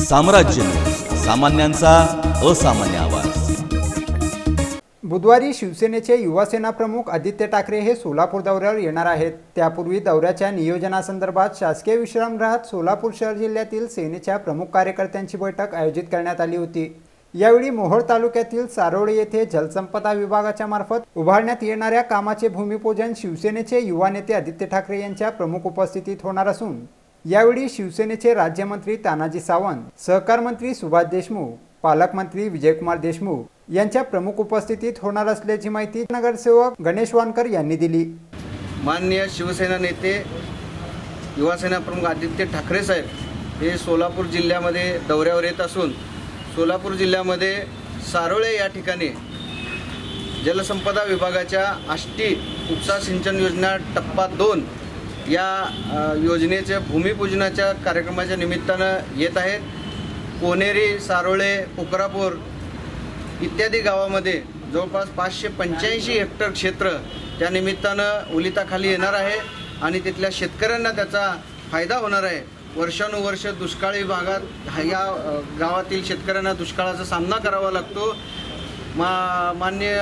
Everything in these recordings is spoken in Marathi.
साम्राज्य न्यूज, सामान्यांचा असामान्य आवाज। बुधवारी शिवसेनेचे युवासेना प्रमुख आदित्य ठाकरे हे सोलापूर दौऱ्यावर येणार आहेत। त्यापूर्वी दौऱ्याच्या नियोजनासंदर्भात शासकीय विश्रामगृहात सोलापूर शहर जिल्ह्यातील सेनेच्या प्रमुख कार्यकर्त्यांची बैठक आयोजित करण्यात आली होती। यावेळी मोहोळ तालुक्यातील सारोळे येथे जलसंपदा विभागाच्या मार्फत उभारण्यात येणाऱ्या कामाचे भूमिपूजन शिवसेनेचे युवा नेते आदित्य ठाकरे यांच्या प्रमुख उपस्थितीत होणार असून यावेळी शिवसेनेचे राज्यमंत्री तानाजी सावंत, सहकार मंत्री सुभाष देशमुख, पालकमंत्री विजयकुमार देशमुख यांच्या प्रमुख उपस्थितीत होणार असल्याची माहिती नगरसेवक गणेश वानकर यांनी दिली। माननीय शिवसेना नेते युवासेना प्रमुख आदित्य ठाकरे साहेब हे सोलापूर जिल्ह्यामध्ये दौऱ्यावर येत असून सोलापूर जिल्ह्यामध्ये सारोळे या ठिकाणी जलसंपदा विभागाच्या आष्टी उपसा सिंचन योजना टप्पा 2 या योजनेचे भूमिपूजनाच्या कार्यक्रमाच्या निमित्तानं येत आहेत। कोनेरी, सारोळे, पोखरापूर इत्यादी गावामध्ये जवळपास 585 हेक्टर क्षेत्र त्या निमित्तानं ओलिताखाली येणार आहे आणि तिथल्या शेतकऱ्यांना त्याचा फायदा होणार आहे। वर्षानुवर्ष दुष्काळी भागात या गावातील शेतकऱ्यांना दुष्काळाचा सामना करावा लागतो। माननीय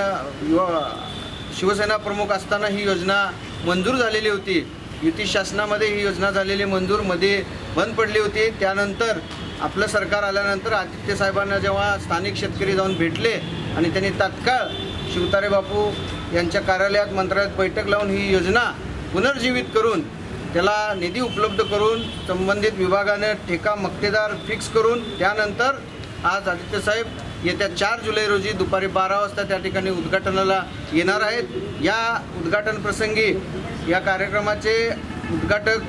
शिवसेना प्रमुख असताना ही योजना मंजूर झालेली होती। युती शासनामध्ये ही योजना झालेली मंजूर मध्ये बंद पडली होती। त्यानंतर आपलं सरकार आल्यानंतर आदित्य साहेबांना जेव्हा स्थानिक शेतकरी जाऊन भेटले आणि त्यांनी तात्काळ शिवतारे बापू यांच्या कार्यालयात मंत्रालयात बैठक लावून ही योजना पुनर्जीवित करून त्याला निधी उपलब्ध करून संबंधित विभागाने ठेका मक्तेदार फिक्स करून त्यानंतर आज आदित्य साहेब येत्या 4 जुलै रोजी दुपारी 12 वाजता त्या ठिकाणी उद्घाटनाला येणार आहेत। या उद्घाटन प्रसंगी या कार्यक्रमाचे उद्घाटक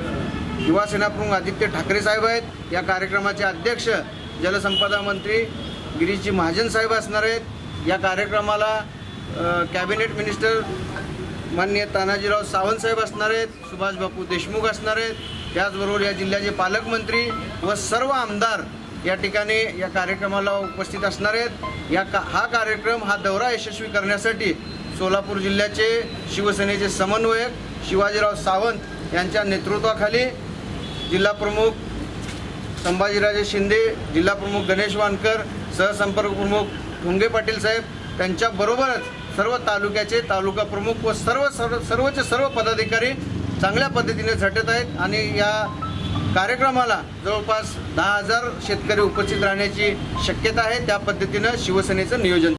युवासेना प्रमुख आदित्य ठाकरे साहेब आहेत। या कार्यक्रमाचे अध्यक्ष जलसंपदा मंत्री गिरीशजी महाजन साहेब असणार आहेत। या कार्यक्रमाला कॅबिनेट मिनिस्टर माननीय तानाजीराव सावंत साहेब असणार आहेत, सुभाष बापू देशमुख असणार आहेत, त्याचबरोबर या जिल्ह्याचे पालकमंत्री व सर्व आमदार या ठिकाणी या कार्यक्रमाला उपस्थित असणार आहेत। हा कार्यक्रम हा दौरा यशस्वी करण्यासाठी सोलापूर जिल्ह्याचे शिवसेनेचे समन्वयक शिवाजीराव सावंत यांच्या नेतृत्वाखाली जिल्हा प्रमुख संभाजीराजे शिंदे, जिल्हा प्रमुख गणेश वानकर, सहसंपर्क प्रमुख भुंगे पाटील साहेब त्यांच्याबरोबरच सर्व तालुक्याचे तालुका प्रमुख व सर्वचे सर्व पदाधिकारी चांगल्या पद्धतीने झटत आहेत आणि या कार्यक्रमाला जवळपास 10,000 शेतकरी उपस्थित राहण्याची शक्यता आहे। त्या पद्धतीनं शिवसेनेचं नियोजन